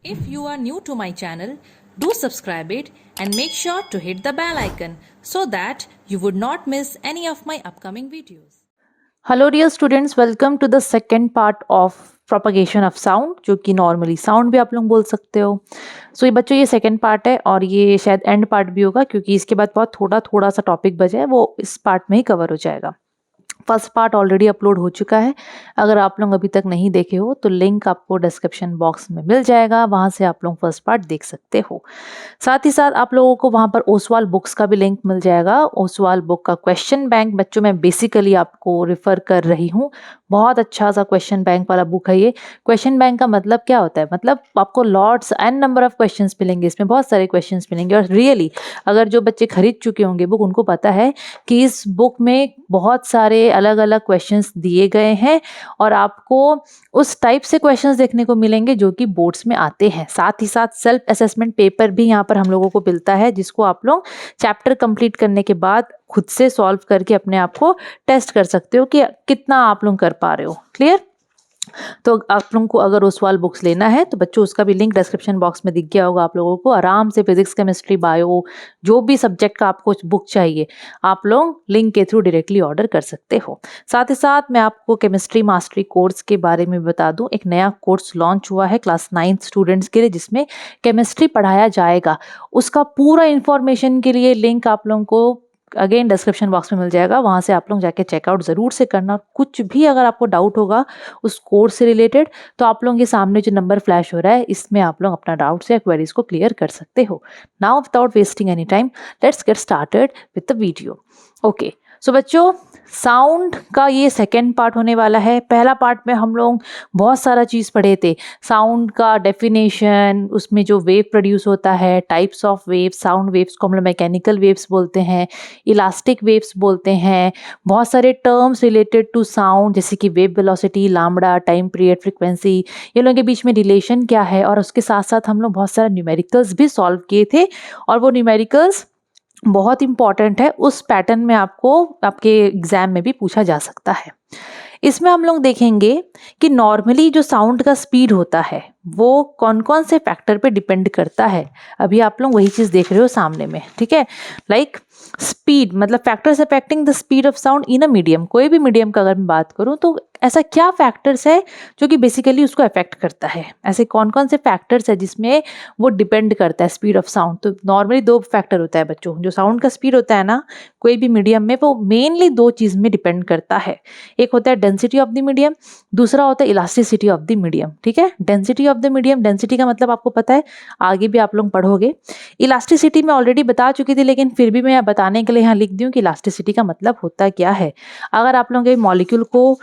If you are new to my channel, do subscribe it and make sure to hit the bell icon so that you would not miss any of my upcoming videos. Hello dear students, welcome to the second part of propagation of sound, जो कि normally sound भी आप लोग बोल सकते हो। सो ये बच्चों, ये सेकेंड पार्ट है और ये शायद एंड पार्ट भी होगा, क्योंकि इसके बाद बहुत थोड़ा सा टॉपिक बचा है, वो इस पार्ट में ही कवर हो जाएगा। फर्स्ट पार्ट ऑलरेडी अपलोड हो चुका है। अगर आप लोग अभी तक नहीं देखे हो तो लिंक आपको डिस्क्रिप्शन बॉक्स में मिल जाएगा, वहाँ से आप लोग फर्स्ट पार्ट देख सकते हो। साथ ही साथ आप लोगों को वहाँ पर ओसवाल बुक्स का भी लिंक मिल जाएगा। ओसवाल बुक का क्वेश्चन बैंक बच्चों मैं बेसिकली आपको रिफ़र कर रही हूँ। बहुत अच्छा सा क्वेश्चन बैंक वाला बुक है ये। क्वेश्चन बैंक का मतलब क्या होता है? मतलब आपको lots and number of questions मिलेंगे, इसमें बहुत सारे क्वेश्चंस मिलेंगे। और रियली अगर जो बच्चे खरीद चुके होंगे बुक, उनको पता है कि इस बुक में बहुत सारे अलग अलग क्वेश्चंस दिए गए हैं और आपको उस टाइप से क्वेश्चंस देखने को मिलेंगे जो कि बोर्ड्स में आते हैं। साथ ही साथ सेल्फ असेसमेंट पेपर भी यहाँ पर हम लोगों को मिलता है, जिसको आप लोग चैप्टर कंप्लीट करने के बाद खुद से सॉल्व करके अपने आप को टेस्ट कर सकते हो कि कितना आप लोग कर पा रहे हो। क्लियर? तो आप लोगों को अगर ओसवाल बुक्स लेना है तो बच्चों उसका भी लिंक डिस्क्रिप्शन बॉक्स में दिख गया होगा। आप लोगों को आराम से फिजिक्स, केमिस्ट्री, बायो, जो भी सब्जेक्ट का आपको बुक चाहिए, आप लोग लिंक के थ्रू डायरेक्टली ऑर्डर कर सकते हो। साथ ही साथ मैं आपको केमिस्ट्री मास्टरी कोर्स के बारे में बता दूं। एक नया कोर्स लॉन्च हुआ है क्लास 9 स्टूडेंट्स के लिए, जिसमें केमिस्ट्री पढ़ाया जाएगा। उसका पूरा इंफॉर्मेशन के लिए लिंक आप लोगों को अगेन डिस्क्रिप्शन बॉक्स में मिल जाएगा, वहाँ से आप लोग जाके चेकआउट ज़रूर से करना। कुछ भी अगर आपको डाउट होगा उस कोर्स से रिलेटेड, तो आप लोग ये सामने जो नंबर फ्लैश हो रहा है, इसमें आप लोग अपना डाउट्स या क्वेरीज को क्लियर कर सकते हो। Now without wasting any time, let's get started with the video. Okay, so बच्चों, साउंड का ये सेकेंड पार्ट होने वाला है। पहला पार्ट में हम लोग बहुत सारा चीज़ पढ़े थे। साउंड का डेफिनेशन, उसमें जो वेव प्रोड्यूस होता है, types of waves, sound waves को हम लोग मैकेनिकल वेव्स बोलते हैं, इलास्टिक वेव्स बोलते हैं। बहुत सारे टर्म्स रिलेटेड टू साउंड, जैसे कि wave velocity, lambda, time period, frequency, ये लोगों के बीच में रिलेशन क्या है। और उसके साथ साथ हम लोग बहुत सारे न्यूमेरिकल्स भी सॉल्व किए थे, और वो न्यूमेरिकल्स बहुत इंपॉर्टेंट है। उस पैटर्न में आपको आपके एग्जाम में भी पूछा जा सकता है। इसमें हम लोग देखेंगे कि नॉर्मली जो साउंड का स्पीड होता है वो कौन कौन से फैक्टर पे डिपेंड करता है। अभी आप लोग वही चीज़ देख रहे हो सामने में, ठीक है। लाइक स्पीड, मतलब factors affecting the speed of sound in a medium. कोई भी मीडियम का अगर मैं बात करूँ तो ऐसा क्या फैक्टर्स है जो कि बेसिकली उसको अफेक्ट करता है। ऐसे कौन कौन से फैक्टर्स है जिसमें वो डिपेंड करता है स्पीड ऑफ साउंड। तो नॉर्मली दो फैक्टर होता है बच्चों। जो साउंड का स्पीड होता है ना कोई भी मीडियम में, वो मेनली दो चीज़ में डिपेंड करता है। एक होता है डेंसिटी ऑफ द मीडियम, दूसरा होता है इलास्टिसिटी ऑफ द मीडियम। ठीक है, density of the medium, density का मतलब आपको पता है, आगे भी आप लोग पढ़ोगे। इलास्टिसिटी मैं ऑलरेडी बता चुकी थी, लेकिन फिर भी मैं बताने के लिए यहाँ लिख दूँ कि इलास्टिसिटी का मतलब होता क्या है। अगर आप लोग मॉलिक्यूल को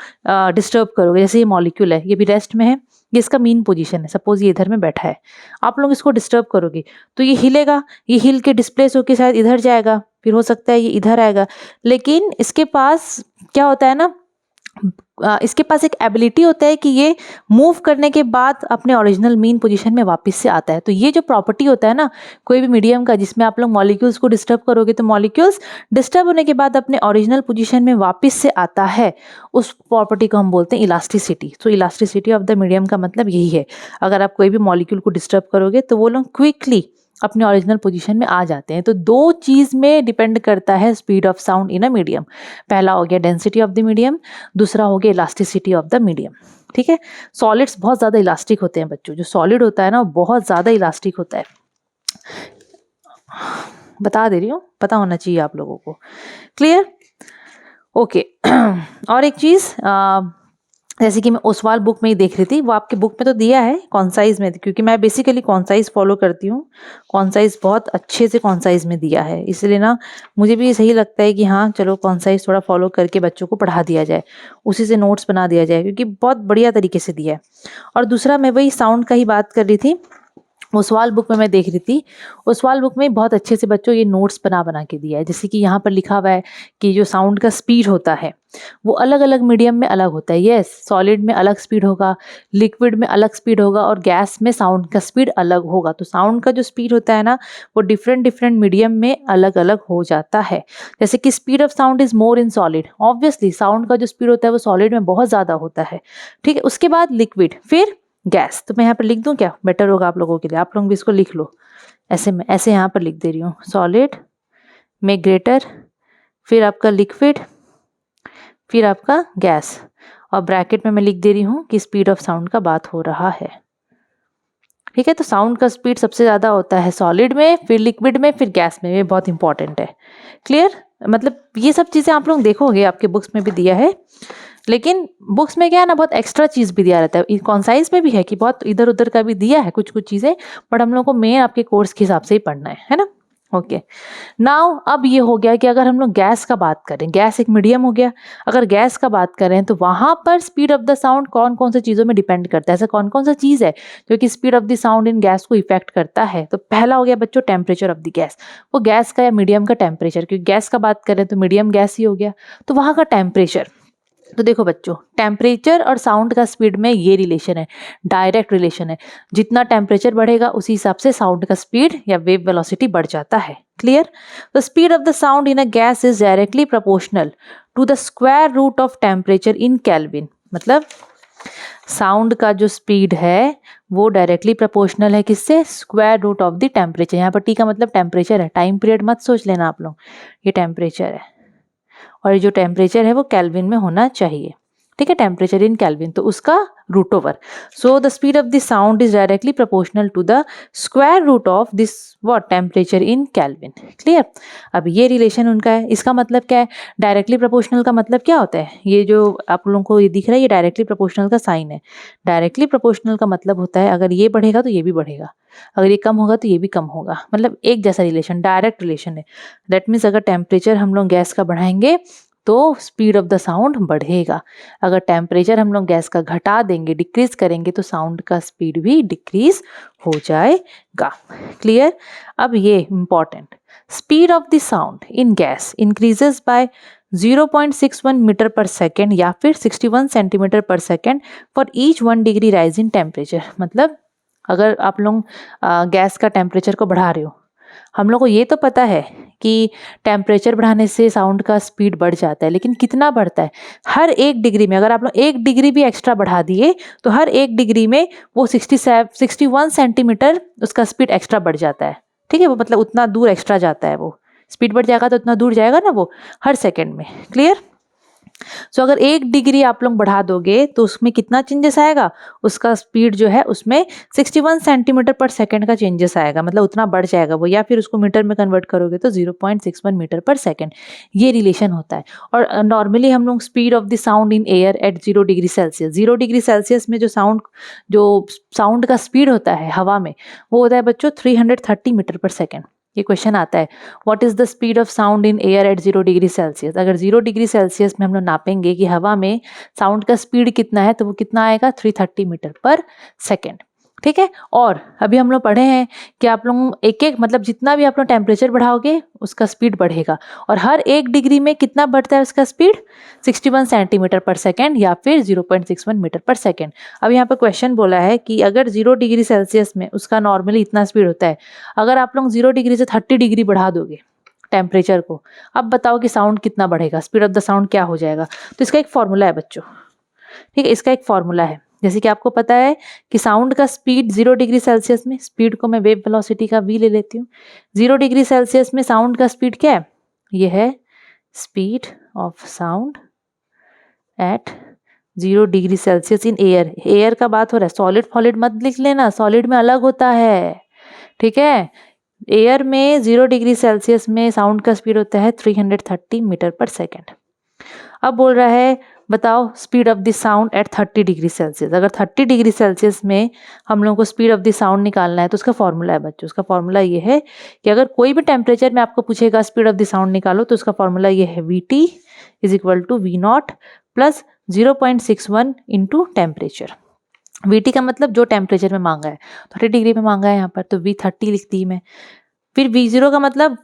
डिस्टर्ब करोगे, जैसे ये मॉलिक्यूल है, ये भी रेस्ट में है, ये इसका मीन पोजीशन है, सपोज ये इधर में बैठा है, आप लोग इसको डिस्टर्ब करोगे तो ये हिलेगा, ये हिल के डिस्प्लेस होकर शायद इधर जाएगा, फिर हो सकता है ये इधर आएगा। लेकिन इसके पास क्या होता है ना, इसके पास एक एबिलिटी होता है कि ये मूव करने के बाद अपने ओरिजिनल मीन पोजीशन में वापस से आता है। तो ये जो प्रॉपर्टी होता है ना कोई भी मीडियम का, जिसमें आप लोग मॉलिक्यूल्स को डिस्टर्ब करोगे तो मॉलिक्यूल्स डिस्टर्ब होने के बाद अपने ओरिजिनल पोजीशन में वापस से आता है, उस प्रॉपर्टी को हम बोलते हैं इलास्टिसिटी। तो इलास्टिसिटी ऑफ द मीडियम का मतलब यही है। अगर आप कोई भी मॉलिक्यूल को डिस्टर्ब करोगे तो वो लोग क्विकली अपने ओरिजिनल पोजीशन में आ जाते हैं। तो दो चीज़ में डिपेंड करता है speed of sound in a medium. पहला हो गया डेंसिटी ऑफ द मीडियम, दूसरा हो गया इलास्टिसिटी ऑफ द मीडियम। ठीक है, सॉलिड्स बहुत ज़्यादा इलास्टिक होते हैं बच्चों। जो सॉलिड होता है ना बहुत ज़्यादा इलास्टिक होता है, बता दे रही हूँ, पता होना चाहिए आप लोगों को। क्लियर? ओके। और एक चीज़, जैसे कि मैं ओसवाल बुक में ही देख रही थी, वो आपके बुक में तो दिया है कॉन्साइज में, क्योंकि मैं बेसिकली कॉन्साइज फॉलो करती हूँ। कॉन्साइज बहुत अच्छे से कॉन्साइज में दिया है, इसलिए ना मुझे भी सही लगता है कि हाँ चलो कॉन्साइज थोड़ा फॉलो करके बच्चों को पढ़ा दिया जाए, उसी से नोट्स बना दिया जाए, क्योंकि बहुत बढ़िया तरीके से दिया है। और दूसरा, मैं वही साउंड का ही बात कर रही थी, ओसवाल बुक में मैं देख रही थी। ओसवाल बुक में बहुत अच्छे से बच्चों ये नोट्स बना के दिया है। जैसे कि यहाँ पर लिखा हुआ है कि जो साउंड का स्पीड होता है वो अलग अलग मीडियम में अलग होता है। यस, सॉलिड में अलग स्पीड होगा, लिक्विड में अलग स्पीड होगा, और गैस में साउंड का स्पीड अलग होगा। तो साउंड का जो स्पीड होता है ना वो डिफरेंट मीडियम में अलग अलग हो जाता है। जैसे कि speed of sound is more in solid, obviously sound का जो स्पीड होता है वो सॉलिड में बहुत ज़्यादा होता है। ठीक है, उसके बाद लिक्विड, फिर गैस। तो मैं यहाँ पर लिख दूँ क्या, बेटर होगा आप लोगों के लिए, आप लोग भी इसको लिख लो ऐसे। मैं ऐसे यहाँ पर लिख दे रही हूँ, सॉलिड में ग्रेटर, फिर आपका लिक्विड, फिर आपका गैस, और ब्रैकेट में मैं लिख दे रही हूँ कि स्पीड ऑफ साउंड का बात हो रहा है। ठीक है, तो साउंड का स्पीड सबसे ज़्यादा होता है सॉलिड में, फिर लिक्विड में, फिर गैस में। ये बहुत इंपॉर्टेंट है। क्लियर, मतलब ये सब चीज़ें आप लोग देखोगे, आपके बुक्स में भी दिया है, लेकिन बुक्स में क्या है ना, बहुत एक्स्ट्रा चीज़ भी दिया रहता है। कॉन्साइज में भी है कि बहुत इधर उधर का भी दिया है कुछ कुछ चीज़ें, बट हम लोग को मेन आपके कोर्स के हिसाब से ही पढ़ना है ना। ओके, नाउ अब ये हो गया कि अगर हम लोग गैस का बात करें, गैस एक मीडियम हो गया, अगर गैस का बात करें तो वहां पर स्पीड ऑफ द साउंड कौन कौन सी चीज़ों में डिपेंड करता है, ऐसा कौन कौन सा चीज़ है जो कि speed of the sound in gas को इफेक्ट करता है। तो पहला हो गया बच्चों टेम्परेचर ऑफ द गैस, वो गैस का या मीडियम का टेम्परेचर, क्योंकि गैस का बात करें तो मीडियम गैस ही हो गया, तो वहाँ का टेम्परेचर। तो देखो बच्चों, टेम्परेचर और साउंड का स्पीड में ये रिलेशन है, डायरेक्ट रिलेशन है। जितना टेम्परेचर बढ़ेगा उसी हिसाब से साउंड का स्पीड या वेव वेलोसिटी बढ़ जाता है। Clear, the speed of the sound in a gas is directly proportional to the square root of temperature in kelvin. मतलब साउंड का जो स्पीड है वो डायरेक्टली प्रोपोर्शनल है किससे, square root of the temperature. यहाँ पर टी का मतलब टेम्परेचर है, टाइम पीरियड मत सोच लेना आप लोग, ये टेम्परेचर है, और जो टेम्परेचर है वो केल्विन में होना चाहिए। ठीक है, टेम्परेचर इन केल्विन, तो उसका root over. So the speed of the sound is directly proportional to the square root of this what, temperature in kelvin. Clear, अब ये रिलेशन उनका है। इसका मतलब क्या है, डायरेक्टली प्रोपोर्शनल का मतलब क्या होता है, ये जो आप लोगों को ये दिख रहा है ये डायरेक्टली प्रोपोर्शनल का साइन है। डायरेक्टली प्रोपोर्शनल का मतलब होता है अगर ये बढ़ेगा तो ये भी बढ़ेगा, अगर ये कम होगा तो ये भी कम होगा, मतलब एक जैसा रिलेशन, डायरेक्ट रिलेशन है। दैट मीन्स अगर टेम्परेचर हम लोग गैस का बढ़ाएंगे तो स्पीड ऑफ द साउंड बढ़ेगा, अगर टेम्परेचर हम लोग गैस का घटा देंगे, डिक्रीज करेंगे, तो साउंड का स्पीड भी डिक्रीज हो जाएगा। क्लियर, अब ये important, speed of the sound in gas increases by 0.61 metre per second या फिर 61 centimetre per second for each 1 degree rise in temperature. मतलब अगर आप लोग गैस का टेम्परेचर को बढ़ा रहे हो, हम लोग को ये तो पता है कि टेम्परेचर बढ़ाने से साउंड का स्पीड बढ़ जाता है, लेकिन कितना बढ़ता है, हर 1 डिग्री में। अगर आप लोग 1 डिग्री भी एक्स्ट्रा बढ़ा दिए तो हर 1 डिग्री में वो 61 सेंटीमीटर उसका स्पीड एक्स्ट्रा बढ़ जाता है। ठीक है, वो मतलब उतना दूर एक्स्ट्रा जाता है, वो स्पीड बढ़ जाएगा तो उतना दूर जाएगा ना वो, हर सेकेंड में। क्लियर, सो अगर 1 डिग्री आप लोग बढ़ा दोगे तो उसमें कितना चेंजेस आएगा, उसका स्पीड जो है उसमें 61 सेंटीमीटर पर सेकेंड का चेंजेस आएगा, मतलब उतना बढ़ जाएगा वो, या फिर उसको मीटर में कन्वर्ट करोगे तो 0.61 मीटर पर सेकेंड, ये रिलेशन होता है। और नॉर्मली हम लोग speed of the sound in air at 0 degree Celsius, 0 degree Celsius में जो साउंड का स्पीड होता है हवा में, वो होता है बच्चों 330 मीटर पर सेकेंड। ये क्वेश्चन आता है, what is the speed of sound in air at 0 degree Celsius. अगर 0 डिग्री सेल्सियस में हम लोग नापेंगे कि हवा में साउंड का स्पीड कितना है, तो वो कितना आएगा, 330 मीटर पर सेकेंड। ठीक है, और अभी हम लोग पढ़े हैं कि आप लोग एक एक मतलब जितना भी आप लोग टेम्परेचर बढ़ाओगे उसका स्पीड बढ़ेगा, और हर 1 डिग्री में कितना बढ़ता है उसका स्पीड, 61 सेंटीमीटर पर सेकेंड या फिर 0.61 मीटर पर सेकेंड। अब यहाँ पर क्वेश्चन बोला है कि अगर 0 डिग्री सेल्सियस में उसका नॉर्मली इतना स्पीड होता है, अगर आप लोग 0 डिग्री से 30 डिग्री बढ़ा दोगे टेम्परेचर को, अब बताओ कि साउंड कितना बढ़ेगा, स्पीड ऑफ द साउंड क्या हो जाएगा। तो इसका एक फॉर्मूला है बच्चों, ठीक है, इसका एक फॉर्मूला है। जैसे कि आपको पता है कि साउंड का स्पीड 0 डिग्री सेल्सियस में, स्पीड को मैं वेव वेलोसिटी का v ले लेती हूँ, 0 डिग्री सेल्सियस में साउंड का स्पीड क्या है, ये है speed of sound eight 0 degree Celsius in air. Air का बात हो रहा है, सॉलिड फॉलिड मत लिख लेना, सॉलिड में अलग होता है। ठीक है, एयर में 0 डिग्री सेल्सियस में साउंड का स्पीड होता है 330 मीटर पर सेकेंड। अब बोल रहा है बताओ speed of the sound eight 30 degree Celsius. अगर 30 डिग्री सेल्सियस में हम लोग को स्पीड ऑफ द साउंड निकालना है तो उसका फॉर्मूला है बच्चों, उसका फॉर्मूला ये है कि अगर कोई भी टेम्परेचर में आपको पूछेगा स्पीड ऑफ द साउंड निकालो तो उसका फॉर्मूला ये है VT is equal to V0 plus 0.61 into temperature. VT का मतलब जो टेम्परेचर में मांगा है, 30 डिग्री में मांगा है यहाँ पर, तो V30 लिख दी मैं। फिर V0 का मतलब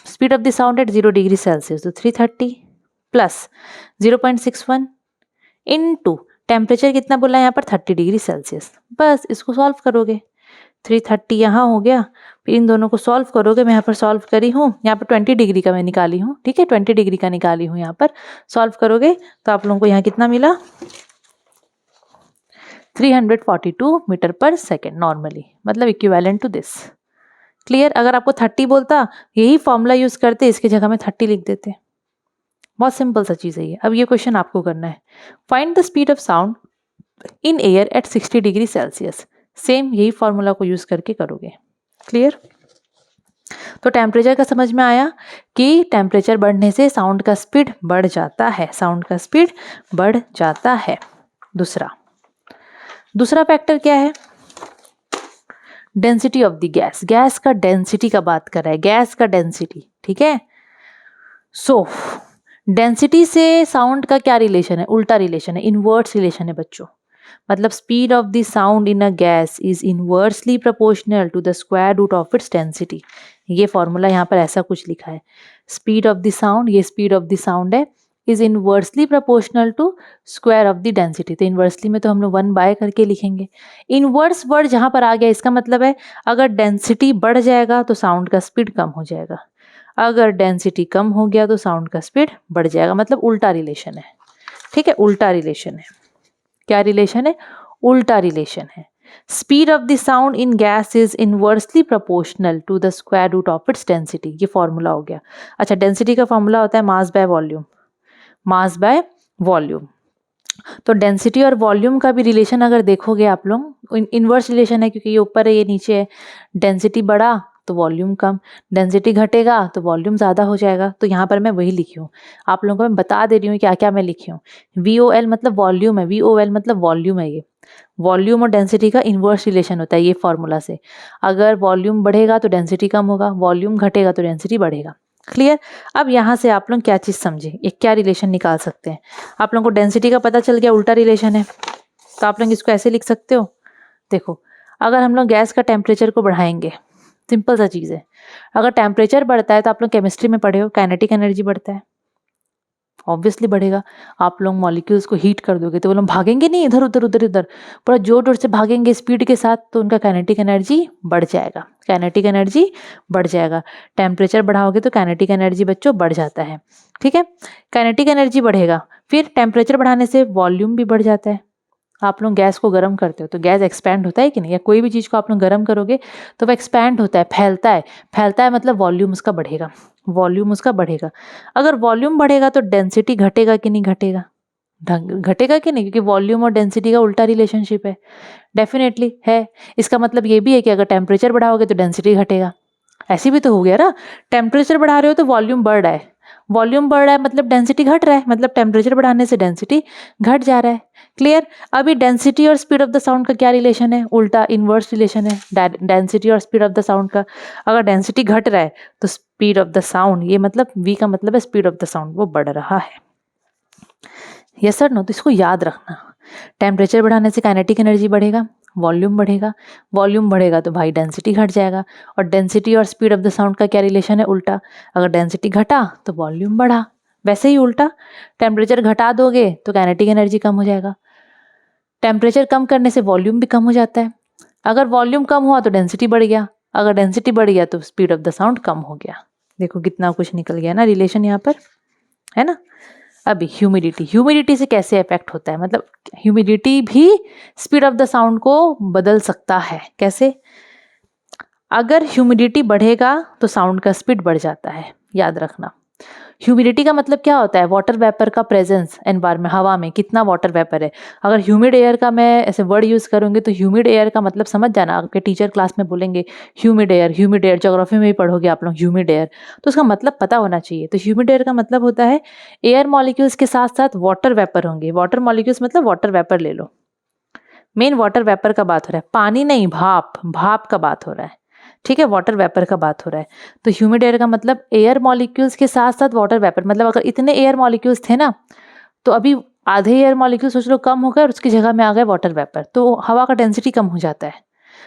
speed of the sound eight 0 degree Celsius, तो 330 प्लस 0.61 इनटू टेम्परेचर कितना बोला है यहाँ पर 30 डिग्री सेल्सियस। बस इसको सॉल्व करोगे, 330 यहाँ हो गया, फिर इन दोनों को सॉल्व करोगे। मैं यहाँ पर सॉल्व करी हूँ, यहाँ पर 20 डिग्री का मैं निकाली हूँ। ठीक है, 20 डिग्री का निकाली हूँ, यहाँ पर सॉल्व करोगे तो आप लोगों को यहाँ कितना मिला, 342 मीटर पर सेकेंड नॉर्मली, मतलब इक्विवेलेंट टू दिस। क्लियर? अगर आपको 30 बोलता, यही फॉर्मूला यूज करते, इसकी जगह में 30 लिख देते। बहुत सिंपल सा चीज़ है ये। अब ये क्वेश्चन आपको करना है, find the speed of sound in air at 60 degree Celsius. Same यही फॉर्मूला को यूज करके करोगे। क्लियर? तो टेम्परेचर का समझ में आया कि टेम्परेचर बढ़ने से साउंड का स्पीड बढ़ जाता है, साउंड का स्पीड बढ़ जाता है। दूसरा फैक्टर क्या है? Density of the gas. Gas का डेंसिटी का बात कर रहा है, गैस का डेंसिटी। ठीक है, सो डेंसिटी से साउंड का क्या रिलेशन है? उल्टा रिलेशन है, इनवर्स रिलेशन है बच्चों। मतलब speed of the sound in a gas is inversely proportional to the square root of its density. ये फॉर्मूला यहाँ पर ऐसा कुछ लिखा है, स्पीड ऑफ द साउंड, ये स्पीड ऑफ द साउंड है, is inversely proportional to square of the density. तो इनवर्सली में तो हम लोग 1/, करके लिखेंगे। इनवर्स वर्ड जहाँ पर आ गया, इसका मतलब है अगर डेंसिटी बढ़ जाएगा तो साउंड का स्पीड कम हो जाएगा, अगर डेंसिटी कम हो गया तो साउंड का स्पीड बढ़ जाएगा। मतलब उल्टा रिलेशन है। ठीक है, उल्टा रिलेशन है। क्या रिलेशन है? उल्टा रिलेशन है। Speed of the sound in gas is inversely proportional to the square root of its density. ये फॉर्मूला हो गया। अच्छा, डेंसिटी का फॉर्मूला होता है mass by volume, mass by volume. तो डेंसिटी और वॉल्यूम का भी रिलेशन अगर देखोगे आप लोग, इनवर्स रिलेशन है, क्योंकि ये ऊपर है ये नीचे है। डेंसिटी बढ़ा तो वॉल्यूम कम, डेंसिटी घटेगा तो वॉल्यूम ज़्यादा हो जाएगा। तो यहाँ पर मैं वही लिखी हूँ, आप लोगों को मैं बता दे रही हूँ क्या क्या मैं लिखी हूँ। VOL मतलब वॉल्यूम है, VOL मतलब वॉल्यूम है। ये वॉल्यूम और डेंसिटी का इनवर्स रिलेशन होता है ये फॉर्मूला से। अगर वॉल्यूम बढ़ेगा तो डेंसिटी कम होगा, वॉल्यूम घटेगा तो डेंसिटी बढ़ेगा। क्लियर? अब यहाँ से आप लोग क्या चीज़ समझे, एक क्या रिलेशन निकाल सकते हैं। आप लोगों को डेंसिटी का पता चल गया, उल्टा रिलेशन है, तो आप लोग इसको ऐसे लिख सकते हो। देखो, अगर हम लोग गैस का टेम्परेचर को बढ़ाएंगे, सिंपल सा चीज़ है, अगर टेम्परेचर बढ़ता है तो आप लोग केमिस्ट्री में पढ़े हो, काइनेटिक एनर्जी बढ़ता है, ऑब्वियसली बढ़ेगा। आप लोग मॉलिक्यूल्स को हीट कर दोगे तो वो लोग भागेंगे नहीं इधर उधर उधर इधर, पूरा जोर जोर से भागेंगे स्पीड के साथ, तो उनका काइनेटिक एनर्जी बढ़ जाएगा, काइनेटिक एनर्जी बढ़ जाएगा। टेम्परेचर बढ़ाओगे तो काइनेटिक एनर्जी बच्चों बढ़ जाता है। ठीक है, काइनेटिक एनर्जी बढ़ेगा, फिर टेम्परेचर बढ़ाने से वॉल्यूम भी बढ़ जाता है। आप लोग गैस को गर्म करते हो तो गैस एक्सपैंड होता है कि नहीं, या कोई भी चीज़ को आप लोग गर्म करोगे तो वह एक्सपैंड होता है, फैलता है, फैलता है मतलब वॉल्यूम उसका बढ़ेगा, वॉल्यूम उसका बढ़ेगा। अगर वॉल्यूम बढ़ेगा तो डेंसिटी घटेगा कि नहीं घटेगा? घटेगा कि नहीं, क्योंकि वॉल्यूम और डेंसिटी का उल्टा रिलेशनशिप है। डेफिनेटली है। इसका मतलब ये भी है कि अगर टेम्परेचर बढ़ाओगे तो डेंसिटी घटेगा। ऐसे भी तो हो गया ना, टेम्परेचर बढ़ा रहे हो तो वॉल्यूम बढ़ रहा है, वॉल्यूम बढ़ रहा है मतलब डेंसिटी घट रहा है, मतलब टेम्परेचर बढ़ाने से डेंसिटी घट जा रहा है। क्लियर? अभी डेंसिटी और स्पीड ऑफ द साउंड का क्या रिलेशन है? उल्टा, इनवर्स रिलेशन है डेंसिटी और स्पीड ऑफ द साउंड का। अगर डेंसिटी घट रहा है तो स्पीड ऑफ द साउंड, ये मतलब V का मतलब है स्पीड ऑफ द साउंड, वो बढ़ रहा है। Yes sir no? तो इसको याद रखना, टेम्परेचर बढ़ाने से काइनेटिक एनर्जी बढ़ेगा, वॉल्यूम बढ़ेगा, वॉल्यूम बढ़ेगा तो भाई डेंसिटी घट जाएगा। और डेंसिटी और स्पीड ऑफ द साउंड का क्या रिलेशन है? उल्टा, अगर डेंसिटी घटा तो वॉल्यूम बढ़ा। वैसे ही उल्टा, टेम्परेचर घटा दोगे तो काइनेटिक एनर्जी कम हो जाएगा, टेम्परेचर कम करने से वॉल्यूम भी कम हो जाता है। अगर वॉल्यूम कम हुआ तो डेंसिटी बढ़ गया, अगर डेंसिटी बढ़ गया तो स्पीड ऑफ द साउंड कम हो गया। देखो कितना कुछ निकल गया ना रिलेशन यहाँ पर, है ना। अभी ह्यूमिडिटी, ह्यूमिडिटी से कैसे इफेक्ट होता है, मतलब ह्यूमिडिटी भी स्पीड ऑफ द साउंड को बदल सकता है। कैसे? अगर ह्यूमिडिटी बढ़ेगा तो साउंड का स्पीड बढ़ जाता है, याद रखना। ह्यूमिडिटी का मतलब क्या होता है? वाटर वेपर का प्रेजेंस एनवायरमेंट, हवा में कितना वाटर वेपर है। अगर ह्यूमिड एयर का मैं ऐसे वर्ड यूज़ करूँगी तो ह्यूमिड एयर का मतलब समझ जाना, आपके टीचर क्लास में बोलेंगे humid air, humid air, geography में भी पढ़ोगे आप लोग ह्यूमिड एयर, तो उसका मतलब पता होना चाहिए। तो ह्यूमिड एयर का मतलब होता है एयर मॉलिक्यूल्स के साथ साथ वाटर वेपर होंगे। वाटर मॉलिक्यूल्स मतलब वाटर वेपर ले लो, मेन वाटर वेपर का बात हो रहा है, पानी नहीं, भाप, भाप का बात हो रहा है। ठीक है, वाटर वेपर का बात हो रहा है। तो ह्यूमिड एयर का मतलब एयर मॉलिक्यूल्स के साथ साथ वाटर वेपर, मतलब अगर इतने एयर मॉलिक्यूल्स थे ना तो अभी आधे एयर मॉलिक्यूल्स सोच लो कम हो गए और उसकी जगह में आ गए वाटर वेपर, तो हवा का डेंसिटी कम हो जाता है।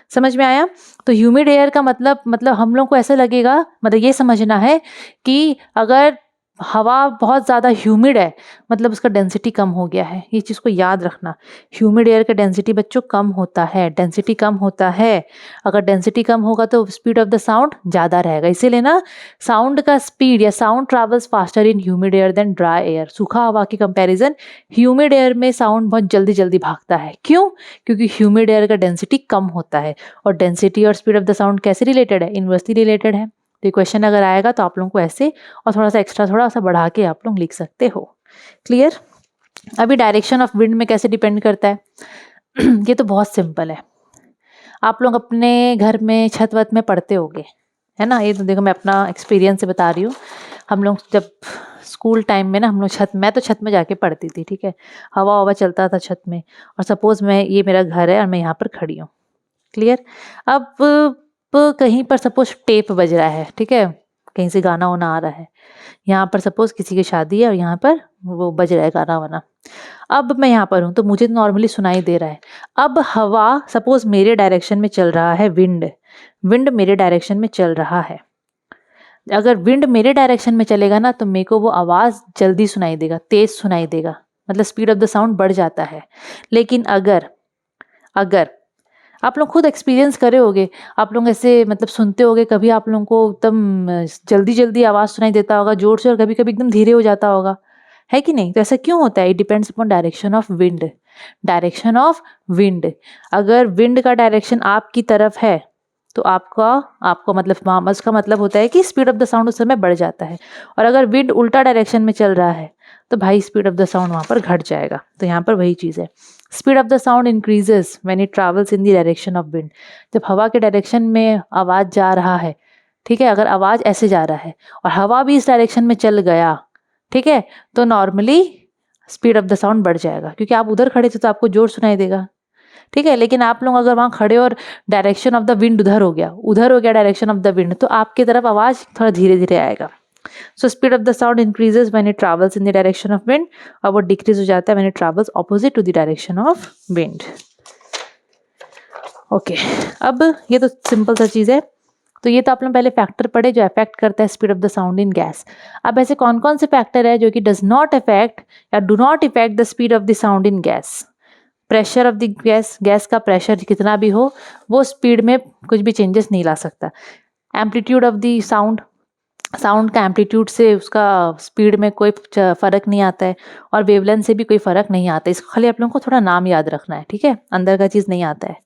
समझ में आया? तो ह्यूमिड एयर का मतलब हम लोग को ऐसा लगेगा, मतलब ये समझना है कि अगर हवा बहुत ज़्यादा ह्यूमिड है, मतलब उसका डेंसिटी कम हो गया है। ये चीज़ को याद रखना, ह्यूमिड एयर का डेंसिटी बच्चों कम होता है, डेंसिटी कम होता है। अगर डेंसिटी कम होगा तो स्पीड ऑफ द साउंड ज़्यादा रहेगा। इसीलिए ना साउंड का स्पीड या sound travels faster in humid air than dry air. सूखा हवा की कंपैरिजन ह्यूमिड एयर में साउंड बहुत जल्दी जल्दी भागता है। क्यों? क्योंकि ह्यूमिड एयर का डेंसिटी कम होता है। और डेंसिटी और स्पीड ऑफ द साउंड कैसे रिलेटेड है? इन्वर्सली रिलेटेड है। तो ये क्वेश्चन अगर आएगा तो आप लोगों को ऐसे और थोड़ा सा एक्स्ट्रा थोड़ा सा बढ़ा के आप लोग लिख सकते हो। क्लियर? अभी डायरेक्शन ऑफ विंड में कैसे डिपेंड करता है? ये तो बहुत सिंपल है। आप लोग अपने घर में छत वत में पढ़ते होगे, है ना? ये तो देखो मैं अपना एक्सपीरियंस से बता रही हूँ। हम लोग जब स्कूल टाइम में ना हम लोग मैं तो छत में जाके पढ़ती थी, ठीक है? हवा हवा चलता था छत में। और सपोज ये मेरा घर है और मैं यहाँ पर खड़ी हूँ। क्लियर? अब कहीं पर सपोज टेप बज रहा है, ठीक है? कहीं से गाना वाना आ रहा है। यहाँ पर सपोज किसी की शादी है और यहाँ पर वो बज रहा है गाना वाना। अब मैं यहाँ पर हूँ तो मुझे नॉर्मली सुनाई दे रहा है। अब हवा सपोज मेरे डायरेक्शन में चल रहा है, विंड मेरे डायरेक्शन में चल रहा है। अगर विंड मेरे डायरेक्शन में चलेगा ना तो मेरे को वो आवाज़ जल्दी सुनाई देगा, तेज सुनाई देगा, मतलब स्पीड ऑफ द साउंड बढ़ जाता है। लेकिन अगर आप लोग खुद एक्सपीरियंस करे होगे, आप लोग ऐसे मतलब सुनते होगे, कभी आप लोगों को एकदम जल्दी जल्दी आवाज़ सुनाई देता होगा जोर से, और कभी कभी एकदम धीरे हो जाता होगा, है कि नहीं? तो ऐसा क्यों होता है? It depends upon direction of wind. Direction of wind, अगर विंड का डायरेक्शन आपकी तरफ है तो आपका मतलब उसका मतलब होता है कि स्पीड ऑफ द साउंड उस समय बढ़ जाता है। और अगर विंड उल्टा डायरेक्शन में चल रहा है तो भाई स्पीड ऑफ द साउंड वहाँ पर घट जाएगा। तो यहाँ पर वही चीज़ है, speed of the sound increases when it travels in the direction of wind. जब हवा के डायरेक्शन में आवाज़ जा रहा है, ठीक है, अगर आवाज़ ऐसे जा रहा है और हवा भी इस डायरेक्शन में चल गया, ठीक है, तो normally speed of the sound बढ़ जाएगा, क्योंकि आप उधर खड़े थे तो आपको जोर सुनाई देगा, ठीक है। लेकिन आप लोग अगर वहाँ खड़े और डायरेक्शन ऑफ द विंड उधर हो गया डायरेक्शन ऑफ द विंड, तो आपकी तरफ आवाज़ थोड़ा धीरे धीरे आएगा। So speed of the sound increases when it travels in the direction of wind, और वो डिक्रीज हो जाता है when it travels opposite to the direction of wind. Okay, अब ये तो सिंपल सा चीज़ है। तो ये तो आप लोग पहले फैक्टर पढ़े जो अफेक्ट करता है speed of the sound in gas. अब ऐसे कौन कौन से फैक्टर है जो कि डज नॉट अफेक्ट या do not effect the speed of the sound in gas? Pressure of the gas का प्रेशर कितना भी हो वो स्पीड में कुछ भी चेंजेस नहीं ला सकता। एम्पलीट्यूड ऑफ द साउंड का एम्पलीट्यूड से उसका स्पीड में कोई फ़र्क नहीं आता है, और वेवलेंथ से भी कोई फ़र्क नहीं आता है। इसको खाली आप लोगों को थोड़ा नाम याद रखना है, ठीक है, अंदर का चीज़ नहीं आता है।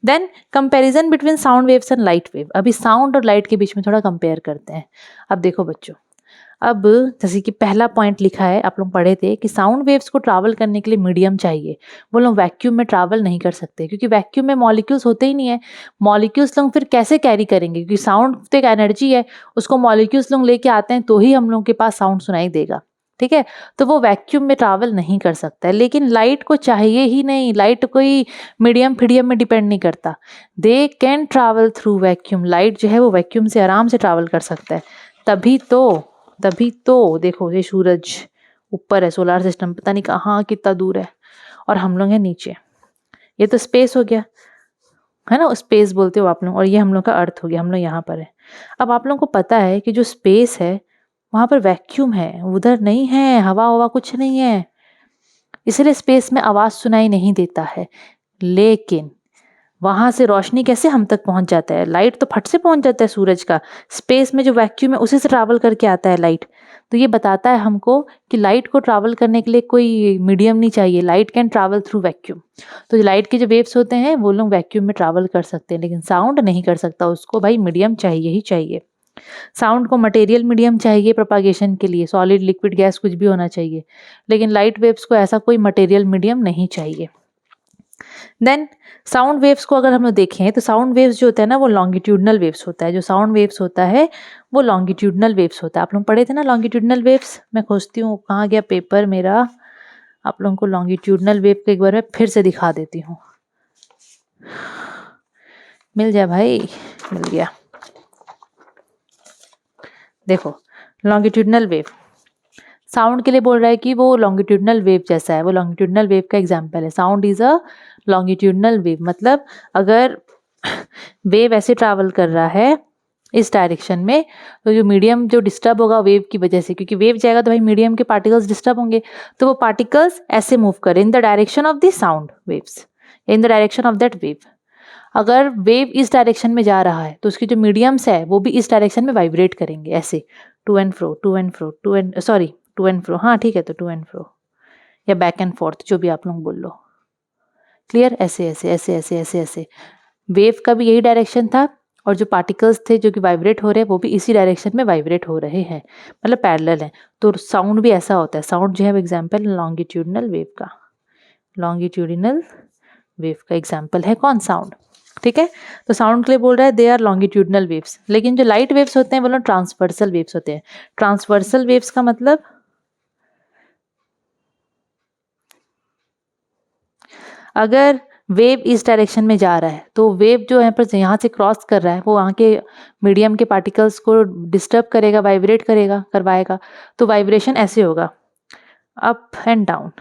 Then comparison between sound waves and light wave. अभी साउंड और लाइट के बीच में थोड़ा कंपेयर करते हैं। अब देखो बच्चों, अब जैसे कि पहला पॉइंट लिखा है, आप लोग पढ़े थे कि साउंड वेव्स को ट्रैवल करने के लिए मीडियम चाहिए। वो लोग वैक्यूम में ट्रैवल नहीं कर सकते, क्योंकि वैक्यूम में मॉलिक्यूल्स होते ही नहीं है। मॉलिक्यूल्स लोग फिर कैसे कैरी करेंगे? क्योंकि साउंड तो एक एनर्जी है, उसको मॉलिक्यूल्स लोग लेके आते हैं तो ही हम लोग के पास साउंड सुनाई देगा, ठीक है। तो वो वैक्यूम में ट्रैवल नहीं कर सकता है। लेकिन लाइट को चाहिए ही नहीं, लाइट कोई मीडियम फीडियम में डिपेंड नहीं करता। They can travel through vacuum. Light जो है वो वैक्यूम से आराम से ट्रैवल कर सकता है। तभी तो देखो, ये सूरज ऊपर है, सोलर सिस्टम पता नहीं कहाँ कितना दूर है, और हम लोग हैं नीचे। ये तो स्पेस हो गया, है ना, स्पेस बोलते हो आप लोग, और ये हम लोग का अर्थ हो गया, हम लोग यहाँ पर है। अब आप लोगों को पता है कि जो स्पेस है वहाँ पर वैक्यूम है, उधर नहीं है हवा हवा कुछ नहीं है, इसलिए स्पेस में आवाज़ सुनाई नहीं देता है। लेकिन वहाँ से रोशनी कैसे हम तक पहुँच जाता है? लाइट तो फट से पहुँच जाता है सूरज का, स्पेस में जो वैक्यूम है उसी से ट्रैवल करके आता है लाइट। तो ये बताता है हमको कि लाइट को ट्रैवल करने के लिए कोई मीडियम नहीं चाहिए, light can travel through vacuum. तो जो लाइट के जो वेव्स होते हैं वो लोग वैक्यूम में ट्रैवल कर सकते हैं, लेकिन साउंड नहीं कर सकता, उसको भाई मीडियम चाहिए ही चाहिए। साउंड को मटेरियल मीडियम चाहिए प्रोपागेशन के लिए, सॉलिड लिक्विड गैस कुछ भी होना चाहिए, लेकिन लाइट वेव्स को ऐसा कोई मटेरियल मीडियम नहीं चाहिए। देन साउंड वेव्स को अगर हम लोग देखें तो साउंड वेव्स जो होता है ना वो लॉन्गिट्यूडनल वेव्स होता है। जो साउंड वेव्स होता है वो लॉन्गिट्यूडनल वेव्स होता है। आप लोग पढ़े थे ना लॉन्गिट्यूडनल वेव्स? मैं खोजती हूँ कहाँ गया पेपर मेरा, आप लोगों को लॉन्गिट्यूडनल वेव को एक बार मैं फिर से दिखा देती हूँ। मिल जाए भाई, मिल गया। देखो लॉन्गिट्यूडनल वेव साउंड के लिए बोल रहा है कि वो लॉन्गिट्यूडनल वेव जैसा है, वो लॉन्गिट्यूडनल वेव का एग्जाम्पल है। Sound is a longitudinal wave, मतलब अगर वेव ऐसे ट्रैवल कर रहा है इस डायरेक्शन में, तो जो मीडियम जो डिस्टर्ब होगा वेव की वजह से, क्योंकि वेव जाएगा तो भाई मीडियम के पार्टिकल्स डिस्टर्ब होंगे, तो वो पार्टिकल्स ऐसे मूव करें इन the direction of the sound waves, in the direction of that wave. अगर वेव इस डायरेक्शन में जा रहा है तो उसकी जो मीडियम्स है वो भी इस डायरेक्शन में वाइब्रेट करेंगे, ऐसे to and fro to and fro to and fro, हाँ ठीक है, तो टू एंड फ्रो या बैक एंड फोर्थ, जो भी आप लोग बोल लो। क्लियर? ऐसे ऐसे ऐसे ऐसे ऐसे ऐसे वेव का भी यही डायरेक्शन था, और जो पार्टिकल्स थे जो कि वाइब्रेट हो रहे हैं वो भी इसी डायरेक्शन में वाइब्रेट हो रहे हैं, मतलब पैरेलल है। तो साउंड भी ऐसा होता है। साउंड जो है वो एग्जाम्पल लॉन्गिट्यूडिनल वेव का, लॉन्गिट्यूडिनल वेव का एग्जाम्पल है कौन? साउंड। ठीक है, तो साउंड के लिए बोल रहा है दे आर लॉन्गिट्यूडिनल वेव्स। लेकिन जो लाइट वेव्स होते हैं वो लोग ट्रांसवर्सल वेव्स होते हैं। ट्रांसवर्सल वेव्स का मतलब अगर वेव इस डायरेक्शन में जा रहा है तो वेव जो है पर यहाँ से क्रॉस कर रहा है वो वहाँ के मीडियम के पार्टिकल्स को डिस्टर्ब करेगा, वाइब्रेट करेगा, करवाएगा। तो वाइब्रेशन ऐसे होगा, up and down,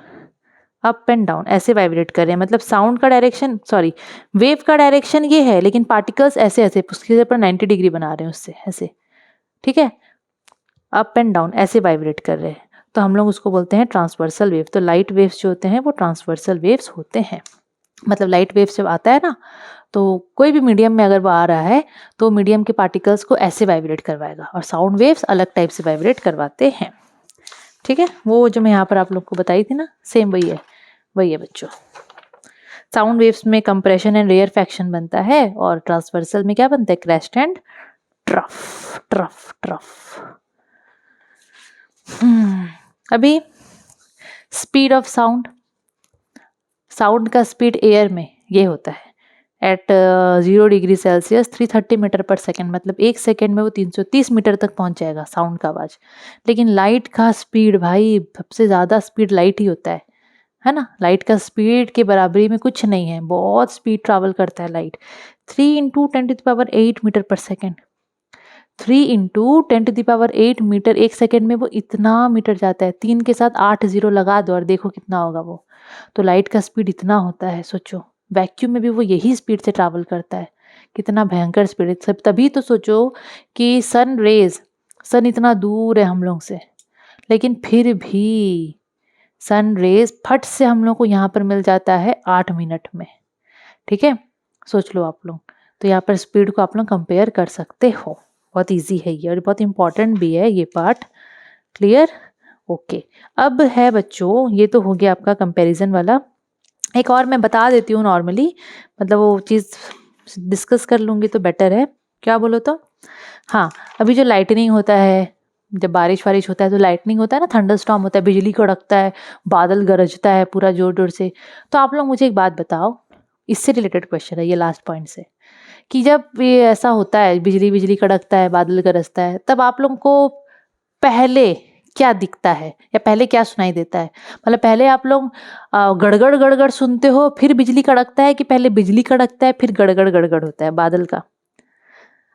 up and down, ऐसे वाइब्रेट कर रहे हैं। मतलब साउंड का डायरेक्शन, सॉरी वेव का डायरेक्शन ये है, लेकिन पार्टिकल्स ऐसे ऐसे उसके ऊपर 90 डिग्री बना रहे हैं उससे, ऐसे। ठीक है, अप एंड डाउन ऐसे वाइब्रेट कर रहे हैं, तो हम लोग उसको बोलते हैं ट्रांसवर्सल वेव। तो लाइट वेव्स जो होते हैं वो ट्रांसवर्सल वेव्स होते हैं। मतलब लाइट वेव्स जब आता है ना, तो कोई भी मीडियम में अगर वो आ रहा है तो मीडियम के पार्टिकल्स को ऐसे वाइब्रेट करवाएगा, और साउंड वेव्स अलग टाइप से वाइब्रेट करवाते हैं। ठीक है, वो जो मैं यहाँ पर आप लोग को बताई थी ना, सेम वही है, वही है बच्चों। साउंड वेव्स में कंप्रेशन एंड रेयरफैक्शन बनता है, और ट्रांसवर्सल में क्या बनता है? Crest and trough, trough trough. अभी स्पीड ऑफ साउंड, साउंड का स्पीड एयर में ये होता है eight 0 degree Celsius 330 metre per second, मतलब 1 सेकेंड में वो 330 मीटर तक पहुंच जाएगा साउंड का आवाज। लेकिन लाइट का स्पीड भाई सबसे ज़्यादा स्पीड लाइट ही होता है ना। लाइट का स्पीड के बराबरी में कुछ नहीं है, बहुत स्पीड ट्रैवल करता है light. 3 × 10⁸ metre per second, 3 × 10⁸ metre 1 second में वो इतना मीटर जाता है। 3 के साथ 8 जीरो लगा दो और देखो कितना होगा वो। तो लाइट का स्पीड इतना होता है, सोचो वैक्यूम में भी वो यही स्पीड से ट्रैवल करता है, कितना भयंकर स्पीड है। तभी तो सोचो कि सन इतना दूर है हम लोग से, लेकिन फिर भी सन रेज फट से हम लोग को यहाँ पर मिल जाता है 8 मिनट में। ठीक है, सोच लो आप लोग। तो यहाँ पर स्पीड को आप लोग कंपेयर कर सकते हो, बहुत इजी है ये और बहुत इंपॉर्टेंट भी है ये पार्ट। क्लियर? ओके, अब है बच्चों, ये तो हो गया आपका कंपैरिजन वाला। एक और मैं बता देती हूँ नॉर्मली, मतलब वो चीज़ डिस्कस कर लूँगी तो बेटर है, क्या बोलो तो। हाँ, अभी जो लाइटनिंग होता है, जब बारिश वारिश होता है तो लाइटनिंग होता है ना, थंडरस्टॉर्म होता है, बिजली कड़कता है, बादल गरजता है पूरा जोर जोर से। तो आप लोग मुझे एक बात बताओ, इससे रिलेटेड क्वेश्चन है ये लास्ट पॉइंट से, कि जब ये ऐसा होता है बिजली कड़कता है, बादल गरजता है, तब आप लोगों को पहले क्या दिखता है या पहले क्या सुनाई देता है? मतलब पहले आप लोग गड़गड़ गड़गड़ सुनते हो फिर बिजली कड़कता है, कि पहले बिजली कड़कता है फिर गड़गड़ गड़गड़ होता है बादल का?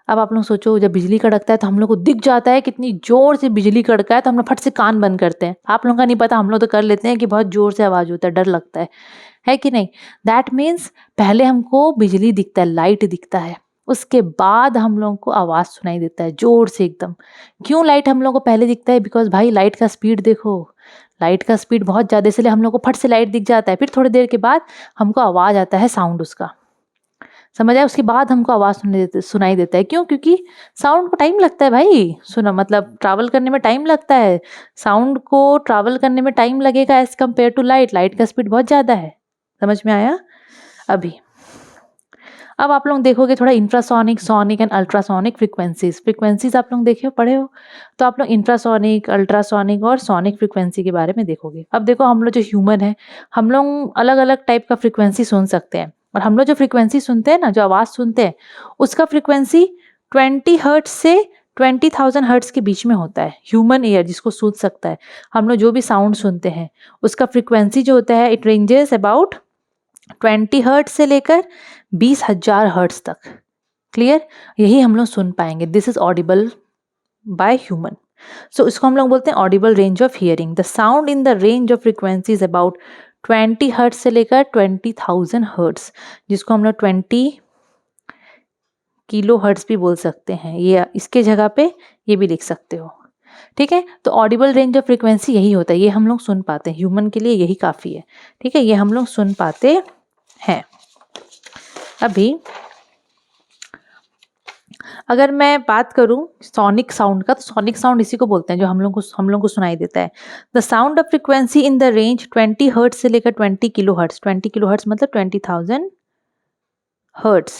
अब आप लोग सोचो, जब बिजली कड़कता है तो हम लोग को दिख जाता है कितनी जोर से बिजली कड़का है, तो हम लोग फट से कान बंद करते हैं। आप लोगों का नहीं पता, हम लोग तो कर लेते हैं कि बहुत जोर से आवाज होता है, डर लगता है कि नहीं? दैट मीन्स पहले हमको बिजली दिखता है, लाइट दिखता है, उसके बाद हम लोगों को आवाज सुनाई देता है जोर से एकदम। क्यों लाइट हम लोग को पहले दिखता है? बिकॉज भाई लाइट का स्पीड देखो, लाइट का स्पीड बहुत ज्यादा, इसलिए हम लोग को फट से लाइट दिख जाता है। फिर थोड़ी देर के बाद हमको आवाज आता है, साउंड उसका, समझ आया? उसके बाद हमको आवाज सुनाई देता है। क्यों? क्योंकि साउंड को टाइम लगता है भाई, सुना मतलब ट्रैवल करने में टाइम लगता है। साउंड को ट्रैवल करने में टाइम लगेगा as compared to light. Light का स्पीड बहुत ज्यादा है, समझ में आया? अब आप लोग देखोगे थोड़ा infrasonic, sonic and ultrasonic frequencies आप लोग देखे हो, पढ़े हो, तो आप लोग इंफ्रासोनिक, अल्ट्रासोनिक और सोनिक फ्रिक्वेंसी के बारे में देखोगे। अब देखो, हम लोग जो ह्यूमन है, हम लोग अलग अलग टाइप का फ्रिक्वेंसी सुन सकते हैं, और हम लोग जो फ्रिक्वेंसी सुनते हैं ना, जो आवाज़ सुनते हैं, उसका फ्रिक्वेंसी 20 हर्ट्ज से 20,000 हर्ट्ज के बीच में होता है। ह्यूमन ईयर जिसको सुन सकता है, हम लोग जो भी साउंड सुनते हैं उसका फ्रिक्वेंसी जो होता है, इट रेंजेस अबाउट 20 हर्ट्ज से लेकर 20,000 हर्ट्ज तक। क्लियर? यही हम लोग सुन पाएंगे। This is audible by human. So इसको हम लोग बोलते हैं audible range of hearing. The sound in the range of frequency is about 20 hertz से लेकर 20,000 हर्ट्ज, जिसको हम लोग 20 किलो हर्ट्ज भी बोल सकते हैं, ये इसके जगह पे ये भी लिख सकते हो। ठीक है, तो ऑडिबल रेंज ऑफ फ्रीक्वेंसी यही होता है, ये हम लोग सुन पाते हैं, ह्यूमन के लिए यही काफ़ी है। ठीक है, ये हम लोग सुन पाते हैं। अभी अगर मैं बात करूं सोनिक साउंड का, तो सोनिक साउंड इसी को बोलते हैं जो हम लोग को सुनाई देता है। The sound of frequency in the range 20 hertz से लेकर 20 किलो हर्ट्ज, 20 किलो हर्ट्ज मतलब 20,000 हर्ट्ज,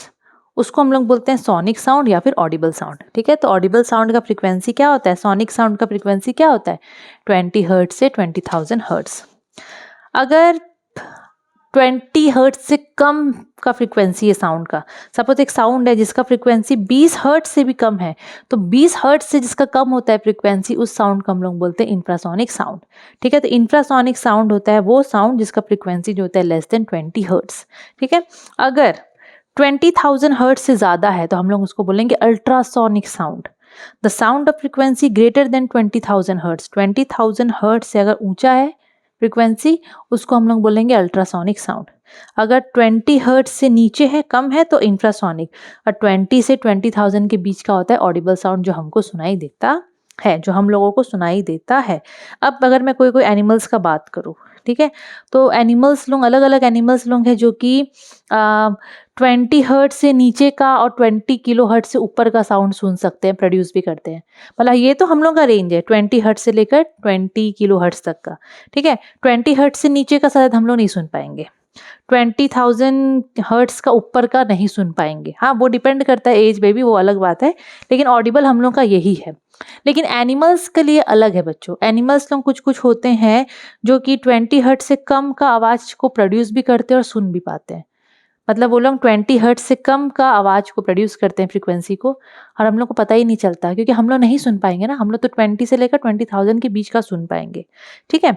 उसको हम लोग बोलते हैं सोनिक साउंड या फिर ऑडिबल साउंड। ठीक है, तो ऑडिबल साउंड का फ्रीक्वेंसी क्या होता है, सोनिक साउंड का फ्रीक्वेंसी क्या होता है, 20 हर्ट्ज से 20,000 हर्ट्ज। अगर 20 हर्ट्ज से कम का फ्रीक्वेंसी है साउंड का, सपोज एक साउंड है जिसका फ्रीक्वेंसी 20 हर्ट्ज से भी कम है, तो 20 हर्ट्ज से जिसका कम होता है फ्रीक्वेंसी, उस साउंड को हम लोग बोलते हैं इंफ्रासोनिक साउंड। ठीक है, तो इंफ्रासोनिक साउंड होता है वो साउंड जिसका फ्रीक्वेंसी जो होता है लेस देन 20 हर्ट्ज। ठीक है, अगर 20,000 हर्ट्ज से ज़्यादा है तो हम लोग उसको बोलेंगे ultrasonic sound. The sound of frequency greater than 20,000 hertz, 20,000 hertz से अगर ऊंचा है फ्रीक्वेंसी, उसको हम लोग बोलेंगे अल्ट्रासोनिक साउंड। अगर 20 हर्ट्ज से नीचे है, कम है, तो इंफ्रासोनिक, और 20 से 20,000 के बीच का होता है ऑडिबल साउंड, जो हमको सुनाई देता है, जो हम लोगों को सुनाई देता है। अब अगर मैं कोई एनिमल्स का बात करूँ, ठीक है, तो एनिमल्स लोग, अलग अलग एनिमल्स लोग हैं जो कि 20 हर्ट्ज से नीचे का और 20 किलो हर्ट्ज से ऊपर का साउंड सुन सकते हैं, प्रोड्यूस भी करते हैं। मतलब ये तो हम लोग का रेंज है 20 हर्ट्ज से लेकर 20 किलो हर्ट्ज तक का। ठीक है, 20 हर्ट्ज से नीचे का शायद हम लोग नहीं सुन पाएंगे, 20,000 हर्ट्ज का ऊपर का नहीं सुन पाएंगे। हाँ, वो डिपेंड करता है एज पे भी, वो अलग बात है, लेकिन ऑडिबल हम लोग का यही है। लेकिन एनिमल्स के लिए अलग है बच्चों, एनिमल्स लोग कुछ कुछ होते हैं जो कि 20 हर्ट्ज से कम का आवाज को प्रोड्यूस भी करते हैं और सुन भी पाते हैं। मतलब वो लोग 20 हर्ट्ज से कम का आवाज को प्रोड्यूस करते हैं, फ्रीक्वेंसी को, और हम लोग को पता ही नहीं चलता क्योंकि हम लोग नहीं सुन पाएंगे ना, हम लोग तो 20 से लेकर 20,000 के बीच का सुन पाएंगे। ठीक है,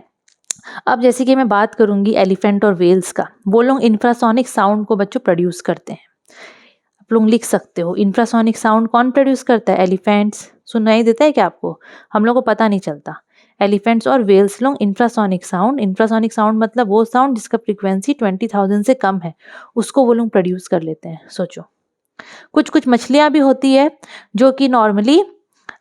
अब जैसे कि मैं बात करूंगी एलिफेंट और वेल्स का, वो लोग इंफ्रासोनिक साउंड को बच्चों प्रोड्यूस करते हैं। आप लोग लिख सकते हो इंफ्रासोनिक साउंड कौन प्रोड्यूस करता है, एलिफेंट्स। सुनाई देता है क्या आपको, हम लोग को पता नहीं चलता। एलिफेंट्स और वेल्स लोग इंफ्रासोनिक साउंड मतलब वो साउंड जिसका फ्रीक्वेंसी 20,000 से कम है, उसको वो लोग प्रोड्यूस कर लेते हैं। सोचो, कुछ कुछ मछलियां भी होती है जो कि नॉर्मली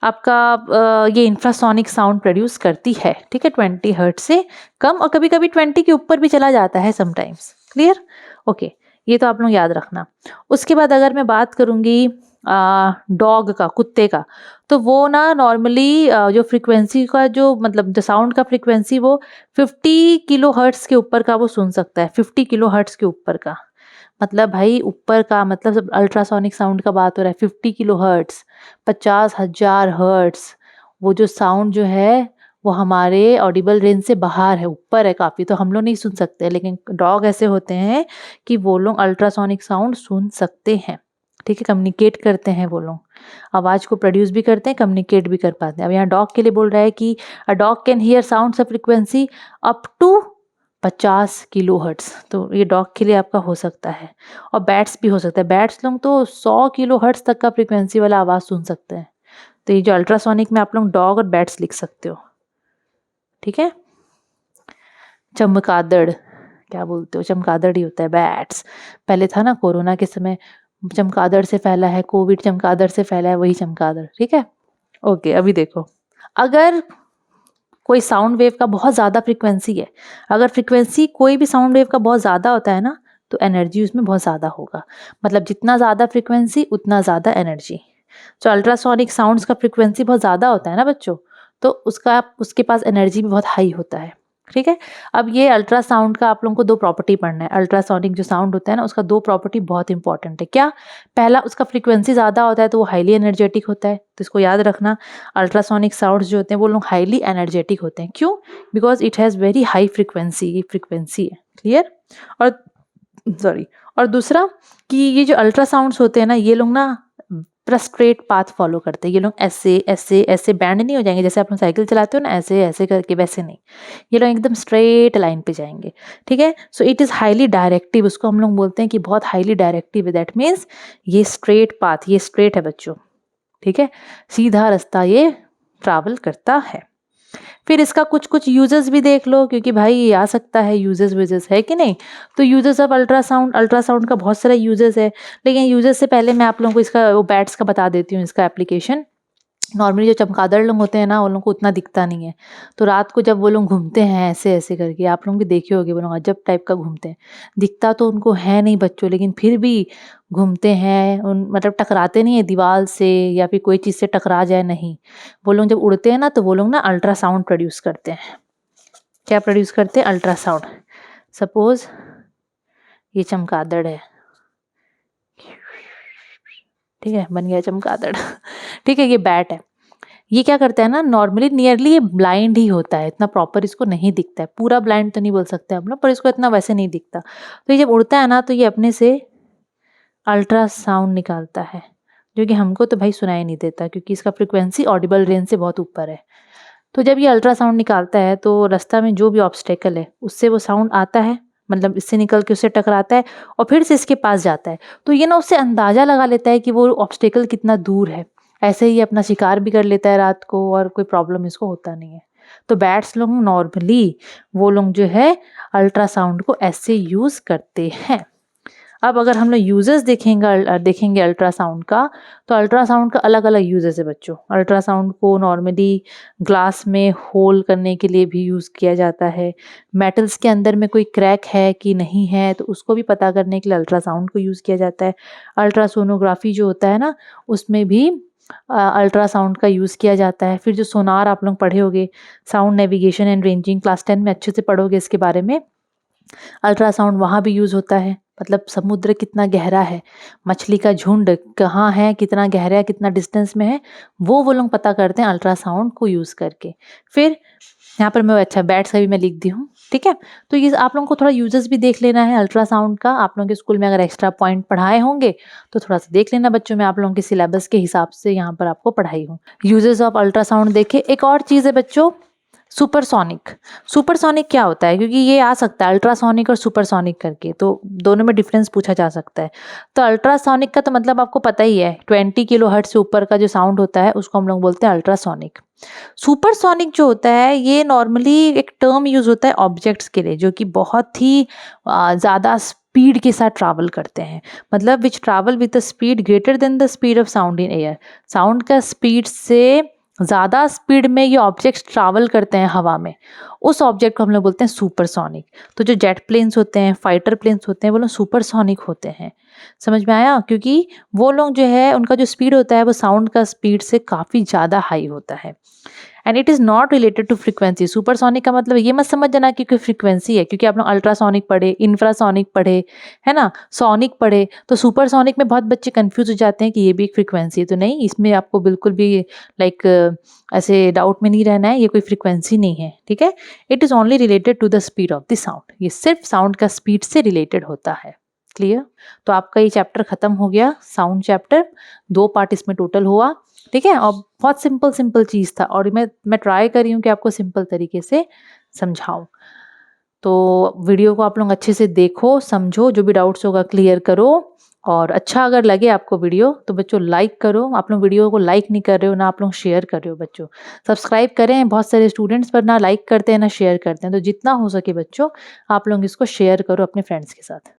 आपका ये इंफ्रासोनिक साउंड प्रोड्यूस करती है। ठीक है, 20 हर्ट्ज से कम, और कभी कभी 20 के ऊपर भी चला जाता है समटाइम्स। क्लियर, ओके, ये तो आप लोग याद रखना। उसके बाद अगर मैं बात करूंगी डॉग का, कुत्ते का, तो वो ना नॉर्मली जो फ्रीक्वेंसी का जो मतलब जो साउंड का फ्रीक्वेंसी वो 50 किलो हर्ट्ज के ऊपर का वो सुन सकता है, 50 किलो हर्ट्ज के ऊपर का। मतलब भाई ऊपर का मतलब सब अल्ट्रासोनिक साउंड का बात हो रहा है, 50 किलो हर्ट्ज, 50,000 हर्ट्ज, वो जो साउंड जो है वो हमारे ऑडिबल रेंज से बाहर है, ऊपर है काफ़ी, तो हम लोग नहीं सुन सकते। लेकिन डॉग ऐसे होते हैं कि वो लोग अल्ट्रासोनिक साउंड सुन सकते हैं। ठीक है, कम्युनिकेट करते हैं वो लोग, आवाज़ को प्रोड्यूस भी करते हैं, कम्युनिकेट भी कर पाते हैं। अब यहाँ डॉग के लिए बोल रहा है कि a dog can hear sounds of frequency up to 50 kilohertz, तो ये डॉग के लिए आपका हो सकता है। और बैट्स भी हो सकता है, बैट्स लोग तो 100 किलो हर्ट्ज तक का फ्रीक्वेंसी वाला आवाज़ सुन सकते हैं। तो ये जो अल्ट्रासोनिक में आप लोग डॉग और बैट्स लिख सकते हो। ठीक है, चमगादड़, क्या बोलते हो, चमगादड़ ही होता है, बैट्स। पहले था ना कोरोना के समय, चमगादड़ से फैला है, कोविड चमगादड़ से फैला है, वही चमगादड़। ठीक है, ओके, अभी देखो, अगर कोई साउंड वेव का बहुत ज़्यादा फ्रीक्वेंसी है, अगर फ्रीक्वेंसी कोई भी साउंड वेव का बहुत ज़्यादा होता है ना, तो एनर्जी उसमें बहुत ज़्यादा होगा। मतलब जितना ज़्यादा फ्रीक्वेंसी उतना ज़्यादा एनर्जी। तो अल्ट्रासोनिक साउंड्स का फ्रीक्वेंसी बहुत ज़्यादा होता है ना बच्चों, तो उसके पास एनर्जी भी बहुत हाई होता है। ठीक है, अब ये अल्ट्रासाउंड का आप लोगों को दो प्रॉपर्टी पढ़ना है। अल्ट्रासोनिक जो साउंड होता है ना, उसका दो प्रॉपर्टी बहुत इंपॉर्टेंट है। क्या, पहला, उसका फ्रीक्वेंसी ज़्यादा होता है तो वो हाईली एनर्जेटिक होता है, तो इसको याद रखना। अल्ट्रासोनिक साउंड्स जो होते हैं वो लोग हाईली एनर्जेटिक होते हैं। क्यों, because it has very high frequency, ये फ्रीक्वेंसी है। क्लियर, और सॉरी, और दूसरा कि ये जो अल्ट्रासाउंड्स होते हैं ना, ये लोग ना पूरा स्ट्रेट पाथ फॉलो करते हैं। ये लोग ऐसे ऐसे ऐसे बैंड नहीं हो जाएंगे, जैसे आप साइकिल चलाते हो ना ऐसे ऐसे करके, वैसे नहीं, ये लोग एकदम स्ट्रेट लाइन पे जाएंगे। ठीक है, so it is highly directive, उसको हम लोग बोलते हैं कि बहुत हाईली डायरेक्टिव है। दैट मीन्स ये स्ट्रेट पाथ, ये स्ट्रेट है बच्चों। ठीक है, सीधा रास्ता ये ट्रैवल करता है। फिर इसका कुछ यूजेस भी देख लो, क्योंकि भाई ये आ सकता है यूजेस यूजेस है कि नहीं। तो यूजेस ऑफ अल्ट्रासाउंड का बहुत सारा यूजेस है, लेकिन यूजेस से पहले मैं आप लोगों को इसका वो बैट्स का बता देती हूँ, इसका एप्लीकेशन। नॉर्मली जो चमगादड़ लोग होते हैं ना, उन लोगों को उतना दिखता नहीं है। तो रात को जब वो लोग घूमते हैं ऐसे ऐसे करके, आप लोग भी देखे होंगे, वो लोग अजब टाइप का घूमते हैं। दिखता तो उनको है नहीं बच्चों, लेकिन फिर भी घूमते हैं। उन मतलब टकराते नहीं है दीवार से या फिर कोई चीज़ से टकरा जाए, नहीं। वो लोग जब उड़ते हैं ना, तो वो लोग ना अल्ट्रासाउंड प्रोड्यूस करते हैं। क्या प्रोड्यूस करते हैं? अल्ट्रासाउंड। सपोज ये चमगादड़ है, ठीक है, बन गया चमगादड़। ठीक है, ये बैट है। ये क्या करता है ना, नॉर्मली नियरली ये ब्लाइंड ही होता है, इतना प्रॉपर इसको नहीं दिखता है। पूरा ब्लाइंड तो नहीं बोल सकते हम लोग, पर इसको इतना वैसे नहीं दिखता। तो ये जब उड़ता है ना, तो ये अपने से अल्ट्रासाउंड निकालता है, जो कि हमको तो भाई सुनाई नहीं देता, क्योंकि इसका फ्रिक्वेंसी ऑडिबल रेंज से बहुत ऊपर है। तो जब ये अल्ट्रासाउंड निकालता है, तो रास्ता में जो भी ऑब्स्टेकल है उससे वो साउंड आता है, मतलब इससे निकल के उससे टकराता है और फिर से इसके पास जाता है। तो ये ना उससे अंदाज़ा लगा लेता है कि वो ऑब्स्टेकल कितना दूर है। ऐसे ही अपना शिकार भी कर लेता है रात को, और कोई प्रॉब्लम इसको होता नहीं है। तो बैट्स लोग नॉर्मली वो लोग जो है अल्ट्रासाउंड को ऐसे यूज़ करते हैं। अब अगर हम लोग यूजेस देखेंगे अल्ट्रासाउंड का, तो अल्ट्रासाउंड का अलग अलग यूजेस है बच्चों। अल्ट्रासाउंड को नॉर्मली ग्लास में होल करने के लिए भी यूज़ किया जाता है। मेटल्स के अंदर में कोई क्रैक है कि नहीं है, तो उसको भी पता करने के लिए अल्ट्रासाउंड को यूज़ किया जाता है। अल्ट्रासोनोग्राफी जो होता है ना, उसमें भी अल्ट्रासाउंड का यूज़ किया जाता है। फिर जो सोनार आप लोग पढ़े होंगे, sound navigation and ranging, class 10 में अच्छे से पढ़ोगे इसके बारे में। अल्ट्रासाउंड वहाँ भी यूज़ होता है, मतलब समुद्र कितना गहरा है, मछली का झुंड कहाँ है, कितना गहरा है, कितना डिस्टेंस में है, वो लोग पता करते हैं अल्ट्रासाउंड को यूज़ करके। फिर यहाँ पर मैं अच्छा बैट्स का भी मैं लिख दी हूँ, ठीक है। तो ये आप लोगों को थोड़ा यूजेस भी देख लेना है अल्ट्रासाउंड का। आप लोगों के स्कूल में अगर एक्स्ट्रा पॉइंट पढ़ाए होंगे तो थोड़ा सा देख लेना बच्चों, मैं आप लोगों के सिलेबस के हिसाब से यहाँ पर आपको पढ़ाई हूँ। यूजेस ऑफ अल्ट्रासाउंड देखे। एक और चीज़ है बच्चों, सुपरसोनिक। सुपरसोनिक क्या होता है, क्योंकि ये आ सकता है अल्ट्रासोनिक और सुपरसोनिक करके, तो दोनों में डिफरेंस पूछा जा सकता है। तो अल्ट्रासोनिक का तो मतलब आपको पता ही है, 20 किलोहर्ट्ज़ से ऊपर का जो साउंड होता है उसको हम लोग बोलते हैं अल्ट्रासोनिक। सुपरसोनिक जो होता है, ये नॉर्मली एक टर्म यूज होता है ऑब्जेक्ट्स के लिए जो कि बहुत ही ज़्यादा स्पीड के साथ ट्रैवल करते हैं, मतलब which travel with the speed greater than the speed of sound in air. Sound का स्पीड से ज़्यादा स्पीड में ये ऑब्जेक्ट्स ट्रैवल करते हैं हवा में, उस ऑब्जेक्ट को हम लोग बोलते हैं सुपरसोनिक। तो जो जेट प्लेन्स होते हैं, फाइटर प्लेन्स होते हैं, वो लोग सुपरसोनिक होते हैं। समझ में आया? क्योंकि वो लोग जो है उनका जो स्पीड होता है वो साउंड का स्पीड से काफ़ी ज़्यादा हाई होता है। And it is not related to frequency. Supersonic का मतलब ये मत समझ जाना कि कोई फ्रीक्वेंसी है, क्योंकि आप लोग अल्ट्रासोनिक पढ़े, इंफ्रासोनिक पढ़े, है ना, सोनिक पढ़े, तो सुपरसोनिक में बहुत बच्चे कंफ्यूज हो जाते हैं कि ये भी एक फ्रीक्वेंसी है। तो नहीं, इसमें आपको बिल्कुल भी लाइक ऐसे डाउट में नहीं रहना है, ये कोई फ्रीक्वेंसी नहीं है, ठीक है। It is only related to the speed of the sound, ये सिर्फ साउंड का स्पीड से रिलेटेड होता है। क्लियर? तो आपका ये चैप्टर खत्म हो गया, साउंड चैप्टर। 2 पार्ट इसमें टोटल हुआ, ठीक है। और बहुत सिंपल चीज़ था, और मैं ट्राई कर रही हूँ कि आपको सिंपल तरीके से समझाऊँ। तो वीडियो को आप लोग अच्छे से देखो, समझो, जो भी डाउट्स होगा क्लियर करो। और अच्छा अगर लगे आपको वीडियो तो बच्चों लाइक करो। आप लोग वीडियो को लाइक नहीं कर रहे हो, ना आप लोग शेयर कर रहे हो बच्चों। सब्सक्राइब करें, बहुत सारे स्टूडेंट्स पर ना लाइक करते हैं ना शेयर करते हैं। तो जितना हो सके बच्चों आप लोग इसको शेयर करो अपने फ्रेंड्स के साथ।